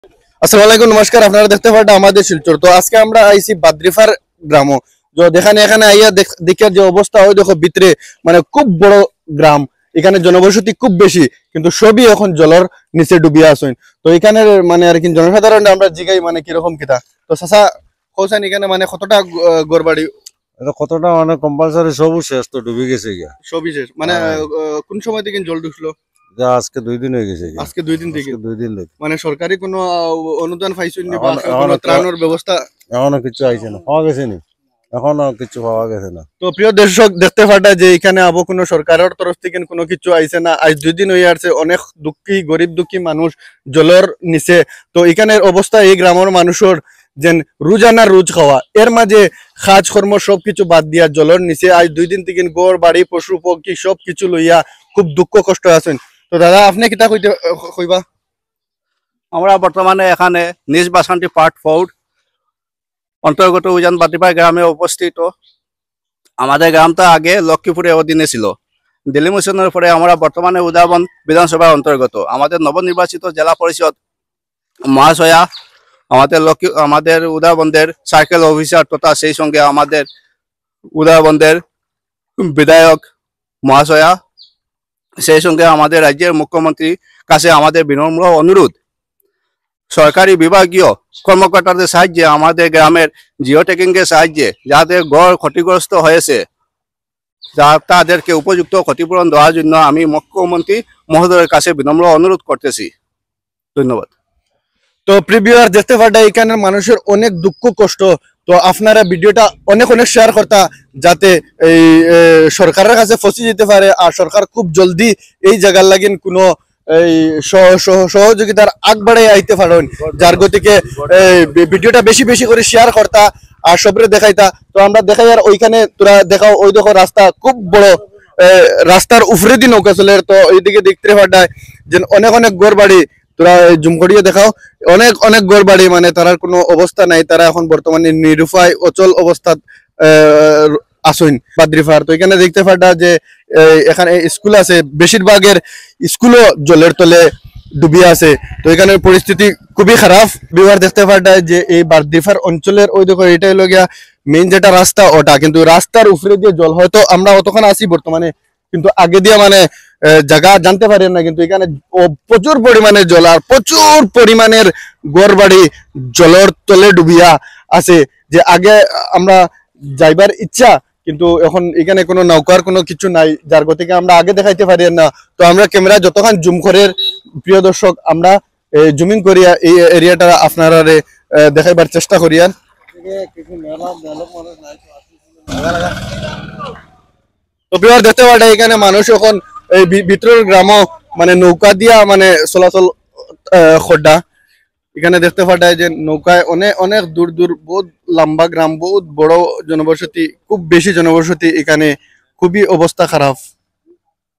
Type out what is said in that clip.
আসসালামু আলাইকুম, নমস্কার। আপনারা দেখতে পারেন আমাদের শিলচর। তো আজকে আমরা আইছি বাদ্রিফার গ্রাম। তো এখানে আইয়া দেখার যে অবস্থা, ওই দেখো ভিতরে মানে খুব বড় গ্রাম। এখানে জনবসতি খুব বেশি, কিন্তু সবই এখন জলের নিচে ডুবিয়া আছেন। তো এখানে মানে আর কি জনসাধারণ আমরা জিগাই মানে কিরকম কিতা। তো চাচা কৌসান এখানে মানে কতটা ঘর বাড়ি? এটা কতটা মানে কম্পালসারি সবু শেষ তো ডুবে গেছে গিয়া। সবই শেষ মানে কোন সময় থেকে জল ঢুকলো? যা আজকে 2 দিন হয়ে গেছে গিয়া। আজকে 2 দিন থেকে। 2 দিন লাগে। মানে সরকারি কোনো অনুদান পাইছেন নি বা এখন কোনো ত্রাণের ব্যবস্থা? এখনো কিছু আইছে না, পাওয়া গেছে নি, এখনো কিছু পাওয়া গেছে না। তো প্রিয় দর্শক দেখতে পাটা যে এখানে আবো কোনো সরকারের তরফ থেকে কোনো কিছু আইছে না। আজ 2 দিন হয়ে আসছে, অনেক দুঃখী গরিব দুঃখী মানুষ জলের নিচে। তো এখানের অবস্থা এই গ্রামের মানুষের যেন রোজানা রোজ খাওয়া, এর মাঝে কাজ কর্ম সবকিছু বাদ দিয়া জলের নিচে আজ 2 দিন থেকে গড় বাড়ি পশু পক্ষী সবকিছু লইয়া খুব দুঃখ কষ্ট আছেন। তো দাদা আপনি কিতা কইবা? আমরা বর্তমানে এখানে নিজ বাসানটি পার্ট 4 অন্তর্গত উজান বাটিপাড়া গ্রামে উপস্থিত। আমাদের গ্রামটা আগে লক্ষ্মীপুরের অধীনে ছিল। দিল্লি মিশনের পরে আমরা বর্তমানে উদাবন বিধানসভার অন্তর্গত। আমাদের নবনির্বাচিত জেলা পরিষদ মহাশয়া, আমাদের উদাবন্দের সার্কেল অফিসার তথা সেই সঙ্গে আমাদের উদাবন্দের বিধায়ক মহাশয়া, সেই সঙ্গে আমাদের রাজ্যের মুখ্যমন্ত্রীর কাছে আমাদের বিনম্র অনুরোধ, সরকারি বিভাগীয় কর্মকর্তাদের সাহায্যে আমাদের গ্রামের জিও ট্যাগিং এর সাহায্যে যাদের গড় ক্ষতিগ্রস্ত হয়েছে তাদেরকে উপযুক্ত ক্ষতিপূরণ দেওয়ার জন্য আমি মুখ্যমন্ত্রী মহোদয়ের কাছে বিনম্র অনুরোধ করতেছি। ধন্যবাদ। তো প্রিভিউয়ার দেখতে পাটা এখানে মানুষের অনেক দুঃখ কষ্ট। তো আপনারা ভিডিওটা অনেক অনেক শেয়ার করতা, যাতে এই সরকারের কাছে পৌঁছে যেতে পারে, আর সরকার খুব জলদি এই জায়গার লাগিন কোনো এই সহযোগিতার আগ বাড়াই আইতে পারেন। যার গতিকে ভিডিওটা বেশি বেশি করে শেয়ার করতা আর সবরে দেখাইতা। তো আমরা দেখাই, আর ওইখানে তোরা দেখাও, ওই দেখো রাস্তা খুব বড়, রাস্তার উপরে দিয়ে নৌকা চলে। তো ওইদিকে দেখতে পাঠায় যে অনেক অনেক ঘর বাড়ি, তোরা জুম করিয়ে দেখাও, অনেক অনেক ঘর বাড়ি, মানে তারার কোনো অবস্থা নাই। তারা এখন বর্তমানে নিরুপায় অচল অবস্থা আসইন বাদ্রিফার। তো এখানে দেখতে পাটা যে এখানে স্কুল আছে, বেশিরভাগের স্কুলও জলের তলে ডুবিয়ে আছে। তো এখানে পরিস্থিতি খুবই খারাপ। বিহার দেখতে পাটায় যে এই বাদ্রিফার অঞ্চলের ওই দেখো এটাই হলো গিয়া মেইন যেটা রাস্তা, ওটা কিন্তু রাস্তার উপরে দিয়ে জল। হয়তো আমরা অতক্ষণ আছি বর্তমানে, কিন্তু আগে দিয়ে মানে জায়গা জানতে পারেন না। কিন্তু এখানে প্রচুর পরিমাণে জল, আর প্রচুর পরিমাণের ঘর বাড়ি জলের তলে ডুবিয়া আছে। যে আগে আমরা যাইবার ইচ্ছা, কিন্তু এখন এখানে কোনো নৌকার কোনো কিছু নাই, যার গতিকে আমরা আগে দেখাইতে পারি না। তো আমরা ক্যামেরা যতক্ষণ জুম করে, প্রিয় দর্শক, আমরা জুমিং করিয়া এই এরিয়াটা আপনারা দেখাইবার চেষ্টা করিয়া। তো বিহার দেখতে পারে এখানে মানুষ এখন এই ভিতরের গ্রাম মানে নৌকা দিয়া মানে চলাচল খড্ডা। এখানে দেখতে পাঠায় যে নৌকায় অনেক অনেক দূর দূর, বহুত লম্বা গ্রাম, বহুত বড় জনবসতি, খুব বেশি জনবসতি এখানে, খুবই অবস্থা খারাপ।